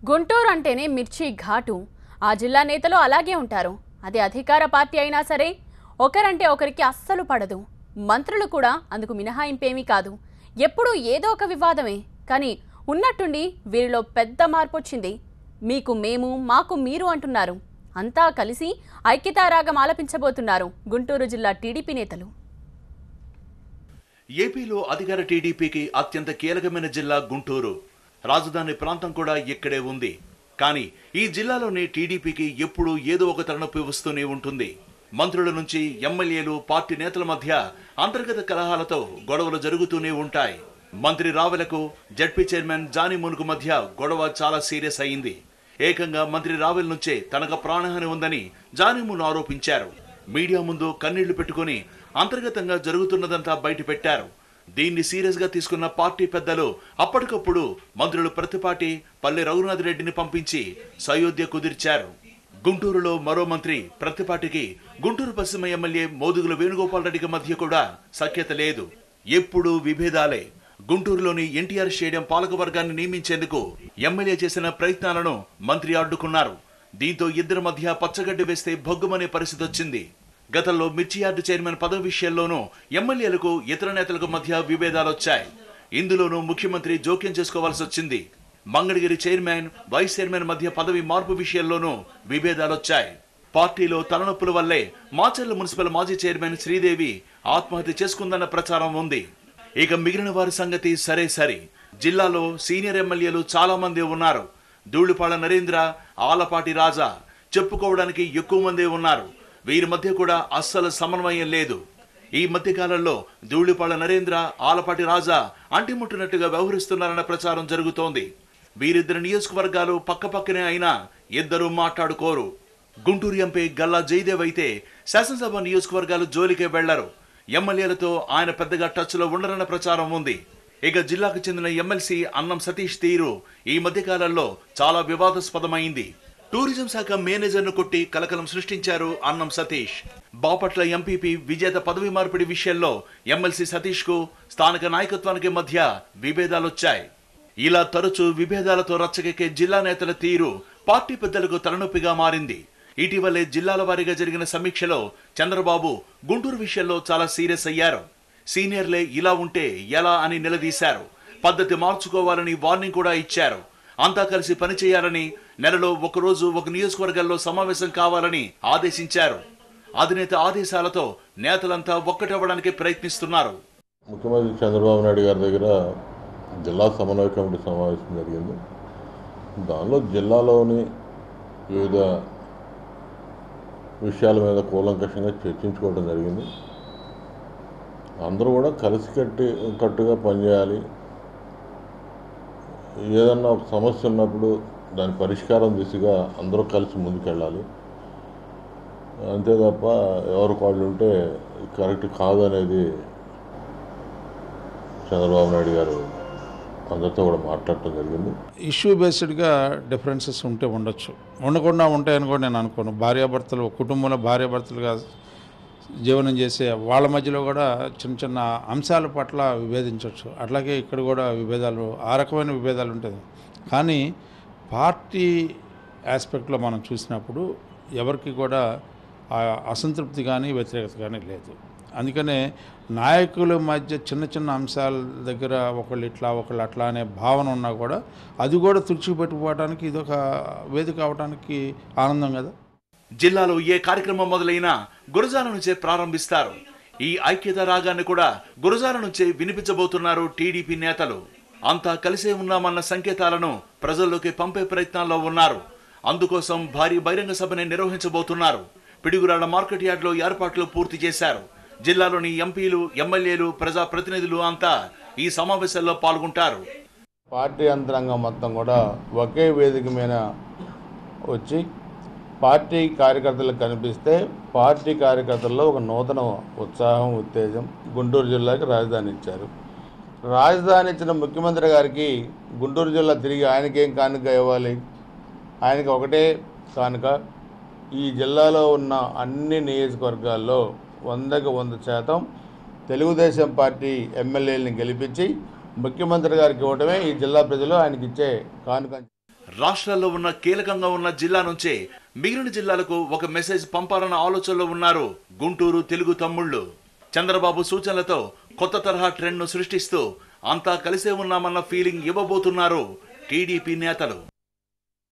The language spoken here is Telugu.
గుంటూరు అంటేనే మిర్చి ఘాటు. ఆ జిల్లా నేతలు అలాగే ఉంటారు. అది అధికార పార్టీ అయినా సరే ఒకరంటే ఒకరికి అస్సలు పడదు. మంత్రులు కూడా అందుకు మినహాయింపేమీ కాదు. ఎప్పుడూ ఏదో ఒక వివాదమే. కానీ ఉన్నట్టుండి వీరిలో పెద్ద మార్పు వచ్చింది. మీకు మేము, మాకు మీరు అంటున్నారు. అంతా కలిసి ఐక్యతారాగం ఆలపించబోతున్నారు గుంటూరు జిల్లా టీడీపీ నేతలు. ఏపీలో అధికార టీడీపీకి అత్యంత కీలకమైన జిల్లా గుంటూరు. రాజధాని ప్రాంతం కూడా ఇక్కడే ఉంది. కానీ ఈ జిల్లాలోని టీడీపీకి ఎప్పుడూ ఏదో ఒక తలనొప్పి వస్తూనే ఉంటుంది. మంత్రుల నుంచి ఎమ్మెల్యేలు, పార్టీ నేతల మధ్య అంతర్గత కలహాలతో గొడవలు జరుగుతూనే ఉంటాయి. మంత్రి రావెలకు జడ్పీ చైర్మన్ జానీమూన్కు మధ్య గొడవ చాలా సీరియస్ అయింది. ఏకంగా మంత్రి రావెల్ నుంచే తనకు ప్రాణహాని ఉందని జానీమూన్ ఆరోపించారు. మీడియా ముందు కన్నీళ్లు పెట్టుకుని అంతర్గతంగా జరుగుతున్నదంతా బయటపెట్టారు. దీన్ని సీరియస్ గా తీసుకున్న పార్టీ పెద్దలు అప్పటికప్పుడు మంత్రులు ప్రతిపాటి పల్లె రఘునాథ్ రెడ్డిని పంపించి సయోధ్య కుదిర్చారు. గుంటూరులో మరో మంత్రి ప్రతిపాటికి గుంటూరు పశ్చిమ ఎమ్మెల్యే మోదుగుల వేణుగోపాల్ రెడ్డికి మధ్య కూడా సఖ్యత లేదు. ఎప్పుడూ విభేదాలే. గుంటూరులోని ఎన్టీఆర్ స్టేడియం పాలకవర్గాన్ని నియమించేందుకు ఎమ్మెల్యే చేసిన ప్రయత్నాలను మంత్రి అడ్డుకున్నారు. దీంతో ఇద్దరి మధ్య పచ్చగడ్డి వేస్తే భగ్గుమనే పరిస్థితి వచ్చింది. గతంలో మిర్చి యార్డు చైర్మన్ పదవి విషయంలోనూ ఎమ్మెల్యేలకు ఇతర నేతలకు మధ్య విభేదాలొచ్చాయి. ఇందులోనూ ముఖ్యమంత్రి జోక్యం చేసుకోవాల్సి వచ్చింది. మంగళగిరి చైర్మన్, వైస్ చైర్మన్ మధ్య పదవి మార్పు విషయంలోనూ విభేదాలొచ్చాయి. పార్టీలో తలనొప్పుల వల్లే మాచర్ల మున్సిపల్ మాజీ చైర్మన్ శ్రీదేవి ఆత్మహత్య చేసుకుందన్న ప్రచారం ఉంది. ఇక మిగిలిన వారి సంగతి సరే. జిల్లాలో సీనియర్ ఎమ్మెల్యేలు చాలా మంది ఉన్నారు. ధూళిపాళ నరేంద్ర, ఆలపాటి రాజా చెప్పుకోవడానికి ఎక్కువ మందే ఉన్నారు. వీరి మధ్య కూడా అస్సలు సమన్వయం లేదు. ఈ మధ్య కాలంలో ధూళిపాళ నరేంద్ర, ఆలపాటి రాజా అంటిముట్టినట్టుగా వ్యవహరిస్తున్నారన్న ప్రచారం జరుగుతోంది. వీరిద్దరు నియోజకవర్గాలు పక్కపక్కనే అయినా ఇద్దరు మాట్లాడుకోరు. గుంటూరు ఎంపీ గల్లా జయదేవ్ అయితే శాసనసభ నియోజకవర్గాలు జోలికే వెళ్లరు. ఎమ్మెల్యేలతో ఆయన పెద్దగా టచ్ లో ఉండరన్న ప్రచారం ఉంది. ఇక జిల్లాకు చెందిన ఎమ్మెల్సీ అన్నం సతీష్ తీరు ఈ మధ్య కాలంలో చాలా వివాదాస్పదమైంది. టూరిజం శాఖ మేనేజర్ను కొట్టి కలకలం సృష్టించారు అన్నం సతీష్. బాపట్ల ఎంపీపీ విజేత పదవి మార్పిడి విషయంలో ఎమ్మెల్సీ సతీష్ కు స్థానిక నాయకత్వానికి మధ్య విభేదాలొచ్చాయి. ఇలా తరచూ విభేదాలతో రచ్చకెక్కే జిల్లా నేతల తీరు పార్టీ పెద్దలకు తలనొప్పిగా మారింది. ఇటీవలే జిల్లాల వారీగా జరిగిన సమీక్షలో చంద్రబాబు గుంటూరు విషయంలో చాలా సీరియస్ అయ్యారు. సీనియర్లే ఇలా ఉంటే ఎలా అని నిలదీశారు. పద్ధతి మార్చుకోవాలని వార్నింగ్ కూడా ఇచ్చారు. అంతా కలిసి పనిచేయాలని, నెలలో ఒకరోజు ఒక నియోజకవర్గాల్లో సమావేశం కావాలని ఆదేశించారు. అధినేత ఆదేశాలతో నేతలంతా ఒక్కటవ్వడానికి ప్రయత్నిస్తున్నారు. ముఖ్యమంత్రి చంద్రబాబు నాయుడు గారి దగ్గర జిల్లా సమన్వయ కమిటీ సమావేశం జరిగింది. దానిలో జిల్లాలోని వివిధ విషయాల మీద కూలంకషంగా చర్చించుకోవడం జరిగింది. అందరూ కూడా కట్టుగా పనిచేయాలి. ఏదన్నా ఒక సమస్య ఉన్నప్పుడు దాని పరిష్కారం దిశగా అందరూ కలిసి ముందుకెళ్ళాలి. అంతే తప్ప ఎవరు వాళ్ళు ఉంటే కరెక్ట్ కాదు అనేది చంద్రబాబు నాయుడు గారు అందరితో కూడా మాట్లాడటం జరిగింది. ఇష్యూ బేస్డ్గా డిఫరెన్సెస్ ఉంటే ఉండొచ్చు, ఉండకుండా ఉంటాయని కూడా నేను అనుకోను. భార్యాభర్తలు, కుటుంబంలో భార్యాభర్తలుగా జీవనం చేసే వాళ్ళ మధ్యలో కూడా చిన్న చిన్న అంశాల పట్ల విభేదించవచ్చు. అట్లాగే ఇక్కడ కూడా విభేదాలు, ఆ రకమైన విభేదాలు ఉంటుంది. కానీ పార్టీ ఆస్పెక్ట్లో మనం చూసినప్పుడు ఎవరికి కూడా అసంతృప్తి కానీ వ్యతిరేకత కానీ లేదు. అందుకనే నాయకుల మధ్య చిన్న చిన్న అంశాల దగ్గర ఒకళ్ళు ఇట్లా ఒకళ్ళు అట్లా అనే భావన ఉన్నా కూడా అది కూడా తుడిచిపెట్టుకోవడానికి ఇదొక వేదిక అవడానికి ఆనందం కదా. జిల్లాలో ఏ కార్యక్రమం మొదలైనా గురజాల నుంచే ప్రారంభిస్తారు. ఈ ఐక్యత రాగాన్ని కూడా గురజాల నుంచే వినిపించబోతున్నారు టీడీపీ నేతలు. అంతా కలిసే ఉన్నామన్న సంకేతాలను ప్రజల్లోకి పంపే ప్రయత్నాల్లో ఉన్నారు. అందుకోసం భారీ బహిరంగ సభని నిర్వహించబోతున్నారు. పిడుగురాళ్ల మార్కెట్ యార్డ్లో ఏర్పాట్లు పూర్తి చేశారు. జిల్లాలోని ఎంపీలు, ఎమ్మెల్యేలు, ప్రజాప్రతినిధులు అంతా ఈ సమావేశాల్లో పాల్గొంటారు. పార్టీ యంత్రాంగం మొత్తం కూడా ఒకే వేదిక మీద వచ్చి పార్టీ కార్యకర్తలకు కనిపిస్తే పార్టీ కార్యకర్తల్లో ఒక నూతన ఉత్సాహం, ఉత్తేజం. గుంటూరు జిల్లాకి రాజధాని ఇచ్చారు. రాజధాని ఇచ్చిన ముఖ్యమంత్రి గారికి గుంటూరు జిల్లా తిరిగి ఆయనకేం కానుక ఇవ్వాలి? ఆయనకి ఒకటే కానుక, ఈ జిల్లాలో ఉన్న అన్ని నియోజకవర్గాల్లో 100కి 100% తెలుగుదేశం పార్టీ ఎమ్మెల్యేలని గెలిపించి ముఖ్యమంత్రి గారికి ఇవ్వడమే ఈ జిల్లా ప్రజలు ఆయనకి ఇచ్చే కానుక. రాష్ట్రాల్లో ఉన్న కీలకంగా ఉన్న జిల్లా నుంచే మిగిలిన జిల్లాలకు ఒక మెసేజ్ పంపాలన్న ఆలోచనలో ఉన్నారు గుంటూరు తెలుగు తమ్ముళ్ళు. చంద్రబాబు సూచనలతో కొత్త తరహా ట్రెండ్ ను సృష్టిస్తూ అంతా కలిసే ఉన్నామన్న ఫీలింగ్ ఇవ్వబోతున్నారు టీడీపీ నేతలు.